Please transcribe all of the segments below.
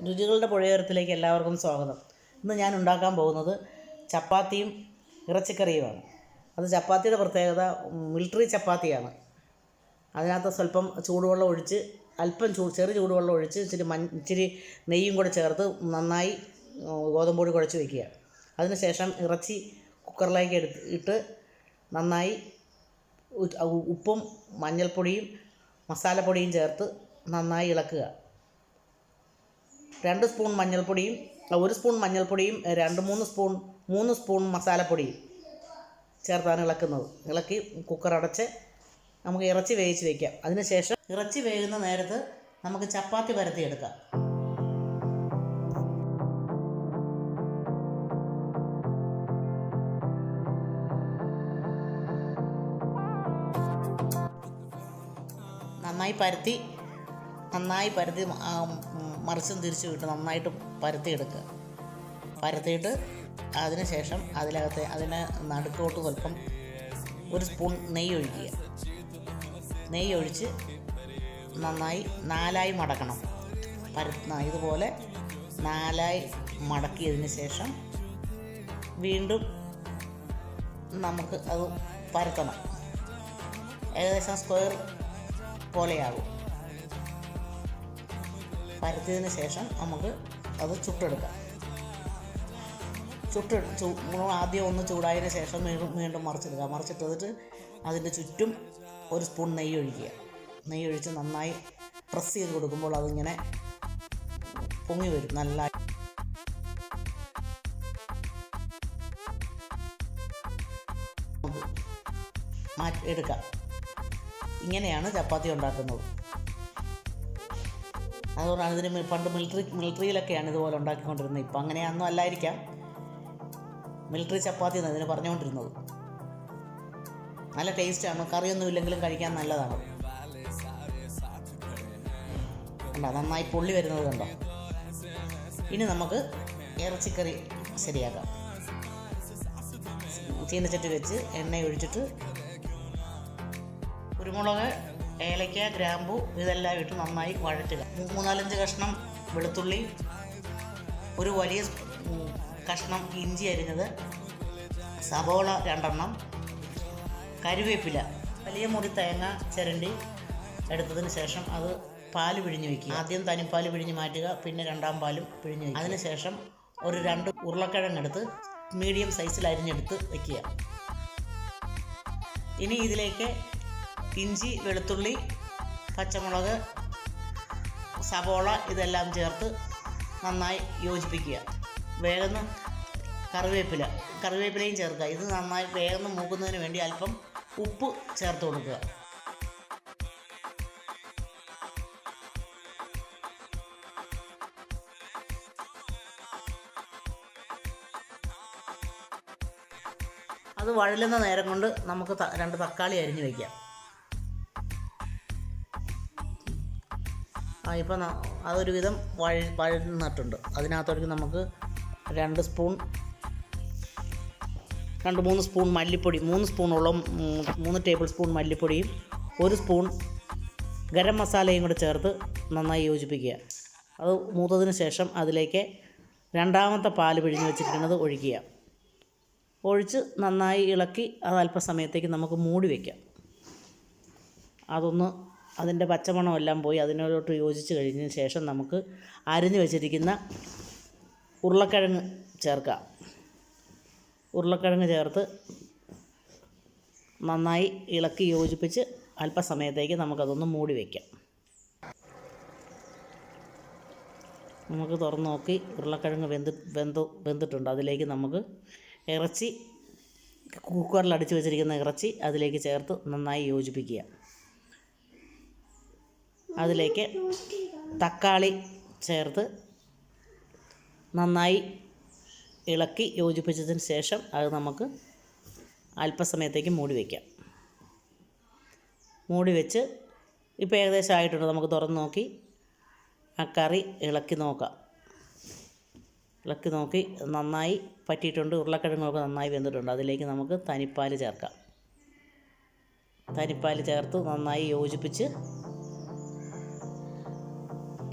രുചികളുടെ പുഴയോരത്തിലേക്ക് എല്ലാവർക്കും സ്വാഗതം. ഇന്ന് ഞാൻ ഉണ്ടാക്കാൻ പോകുന്നത് ചപ്പാത്തിയും ഇറച്ചിക്കറിയുമാണ്. അത് ചപ്പാത്തിയുടെ പ്രത്യേകത മിലിറ്ററി ചപ്പാത്തിയാണ്. അതിനകത്ത് സ്വല്പം ചൂടുവെള്ളം ഒഴിച്ച് അല്പം ചെറു ചൂടുവെള്ളം ഒഴിച്ച് ഇച്ചിരി നെയ്യും കൂടെ ചേർത്ത് നന്നായി ഗോതമ്പൊടി കുഴച്ച് വയ്ക്കുക. അതിനുശേഷം ഇറച്ചി കുക്കറിലേക്ക് ഇട്ട് നന്നായി ഉപ്പും മഞ്ഞൾപ്പൊടിയും മസാലപ്പൊടിയും ചേർത്ത് നന്നായി ഇളക്കുക. 2 സ്പൂൺ മഞ്ഞൾപ്പൊടിയും 1 സ്പൂൺ മഞ്ഞൾപ്പൊടിയും 3 സ്പൂൺ മസാലപ്പൊടിയും ചേർത്താണ് ഇളക്കുന്നത്. ഇളക്കി കുക്കർ അടച്ച് നമുക്ക് ഇറച്ചി വേവിച്ച് വയ്ക്കാം. അതിനുശേഷം ഇറച്ചി വേകുന്ന നേരത്ത് നമുക്ക് ചപ്പാത്തി പരത്തിയെടുക്കാം. നന്നായി പരത്തി മറിച്ചും തിരിച്ചും ഇട്ട് നന്നായിട്ട് പരത്തിയെടുക്കുക. പരത്തിയിട്ട് അതിനുശേഷം അതിന് നടുക്കോട്ട് സ്വല്പം 1 സ്പൂൺ നെയ്യ് ഒഴിക്കുക. നെയ്യ് ഒഴിച്ച് നന്നായി 4ആയി മടക്കണം. ഇതുപോലെ 4ആയി മടക്കിയതിന് ശേഷം വീണ്ടും നമുക്ക് അത് പരത്തണം. ഏകദേശം സ്ക്വയർ പോലെയാകും. പരത്തിയതിന് ശേഷം നമുക്ക് അത് ചുട്ടെടുക്കാം. ആദ്യം ഒന്ന് ചൂടായതിന് ശേഷം വീണ്ടും മറിച്ചിടുക. മറിച്ചിട്ടിട്ട് അതിൻ്റെ ചുറ്റും 1 സ്പൂൺ നെയ്യ് ഒഴിക്കുക. നെയ്യ് ഒഴിച്ച് നന്നായി പ്രസ് ചെയ്ത് കൊടുക്കുമ്പോൾ അതിങ്ങനെ പൊങ്ങി വരും. നല്ല എടുക്കാം. ഇങ്ങനെയാണ് ചപ്പാത്തി ഉണ്ടാക്കുന്നത്. അതുകൊണ്ടാണ് ഇതിന് പണ്ട് മിലിറ്ററിയിലൊക്കെയാണ് ഇതുപോലെ ഉണ്ടാക്കിക്കൊണ്ടിരുന്നത്. ഇപ്പം അങ്ങനെയൊന്നും അല്ലായിരിക്കാം. മിലിറ്ററി ചപ്പാത്തി എന്ന് ഇതിന് പറഞ്ഞുകൊണ്ടിരുന്നത്. നല്ല ടേസ്റ്റാണ്. കറിയൊന്നും ഇല്ലെങ്കിലും കഴിക്കാൻ നല്ലതാണ്. കണ്ടോ, നന്നായി പൊള്ളി വരുന്നത് കണ്ടോ. ഇനി നമുക്ക് ഇറച്ചിക്കറി ശരിയാക്കാം. ചീനച്ചട്ടി വെച്ച് എണ്ണ ഒഴിച്ചിട്ട് കുരുമുളക്, ഏലക്ക, ഗ്രാമ്പു ഇതെല്ലാം ഇട്ട് നന്നായി വഴറ്റുക. 3-4 കഷ്ണം വെളുത്തുള്ളി, ഒരു വലിയ കഷ്ണം ഇഞ്ചി അരിഞ്ഞത്, സവോള 2 കറിവേപ്പില, വലിയ മുറി തേങ്ങ ചിരണ്ടി എടുത്തതിന് ശേഷം അത് പാല് പിഴിഞ്ഞ് വയ്ക്കുക. ആദ്യം തനിപ്പാൽ പിഴിഞ്ഞ് മാറ്റുക, പിന്നെ 2ാം പാലും പിഴിഞ്ഞ് വയ്ക്കുക. അതിനുശേഷം ഒരു 2 ഉരുളക്കിഴങ്ങെടുത്ത് മീഡിയം സൈസിൽ അരിഞ്ഞെടുത്ത് വയ്ക്കുക. ഇനി ഇതിലേക്ക് ഇഞ്ചി, വെളുത്തുള്ളി, പച്ചമുളക്, സവോള ഇതെല്ലാം ചേർത്ത് നന്നായി യോജിപ്പിക്കുക. വേഗം കറിവേപ്പിലയും ചേർക്കുക. ഇത് നന്നായി വേഗം മൂക്കുന്നതിന് വേണ്ടി അല്പം ഉപ്പ് ചേർത്ത് കൊടുക്കുക. അത് വഴലുന്ന നേരം കൊണ്ട് നമുക്ക് 2 തക്കാളി അരിഞ്ഞ് വയ്ക്കാം. ഇപ്പം അതൊരുവിധം വഴന്നിട്ടുണ്ട്. അതിനകത്തോടേക്ക് നമുക്ക് 2-3 സ്പൂൺ മല്ലിപ്പൊടി, 3 സ്പൂണോളം 3 ടേബിൾ സ്പൂൺ മല്ലിപ്പൊടിയും 1 സ്പൂൺ ഗരം മസാലയും കൂടെ ചേർത്ത് നന്നായി യോജിപ്പിക്കുക. അത് മൂത്തതിന് ശേഷം അതിലേക്ക് 2ാമത്തെ പാല് പിഴിഞ്ഞ് വെച്ചിരിക്കുന്നത് ഒഴിക്കുക. ഒഴിച്ച് നന്നായി ഇളക്കി അത് അല്പസമയത്തേക്ക് നമുക്ക് മൂടി വയ്ക്കാം. അതിൻ്റെ പച്ചമണമെല്ലാം പോയി അതിനോട്ട് യോജിച്ച് കഴിഞ്ഞതിന് ശേഷം നമുക്ക് അരിഞ്ഞ് വെച്ചിരിക്കുന്ന ഉരുളക്കിഴങ്ങ് ചേർക്കാം. ഉരുളക്കിഴങ്ങ് ചേർത്ത് നന്നായി ഇളക്കി യോജിപ്പിച്ച് അല്പസമയത്തേക്ക് നമുക്കതൊന്ന് മൂടി വയ്ക്കാം. നമുക്ക് തുറന്ന് നോക്കി ഉരുളക്കിഴങ്ങ് വെന്തിട്ടുണ്ട്. അതിലേക്ക് നമുക്ക് ഇറച്ചി, കുക്കറിൽ അടിച്ച് വെച്ചിരിക്കുന്ന ഇറച്ചി അതിലേക്ക് ചേർത്ത് നന്നായി യോജിപ്പിക്കുക. അതിലേക്ക് തക്കാളി ചേർത്ത് നന്നായി ഇളക്കി യോജിപ്പിച്ചതിന് ശേഷം അത് നമുക്ക് അല്പസമയത്തേക്ക് മൂടി വയ്ക്കാം. മൂടി വെച്ച് ഇപ്പോൾ ഏകദേശം ആയിട്ടുണ്ട്. നമുക്ക് തുറന്ന് നോക്കി ആ കറി ഇളക്കി നോക്കി നന്നായി പറ്റിയിട്ടുണ്ട്. ഉരുളക്കിഴങ്ങൊക്കെ നന്നായി വെന്തിട്ടുണ്ട്. അതിലേക്ക് നമുക്ക് തനിപ്പാൽ ചേർക്കാം. തനിപ്പാൽ ചേർത്ത് നന്നായി യോജിപ്പിച്ച്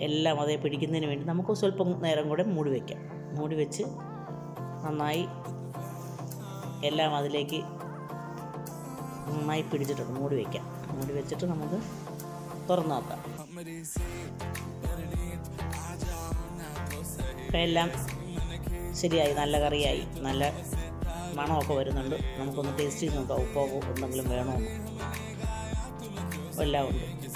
എല്ലാം അതേ പിടിക്കുന്നതിന് വേണ്ടി നമുക്ക് സ്വല്പം നേരം കൂടെ മൂടി വയ്ക്കാം. മൂടി വെച്ച് നന്നായി എല്ലാം അതിലേക്ക് നന്നായി പിടിച്ചിട്ടുണ്ട്. മൂടി വയ്ക്കാം. മൂടി വെച്ചിട്ട് നമുക്ക് തുറന്നു നോക്കാം. ഇപ്പം എല്ലാം ശരിയായി, നല്ല കറിയായി, നല്ല മണമൊക്കെ വരുന്നുണ്ട്. നമുക്കൊന്ന് ടേസ്റ്റ് ചെയ്ത് നോക്കാം. ഉപ്പോ എന്തെങ്കിലും വേണോ, എല്ലാം ഉണ്ട്.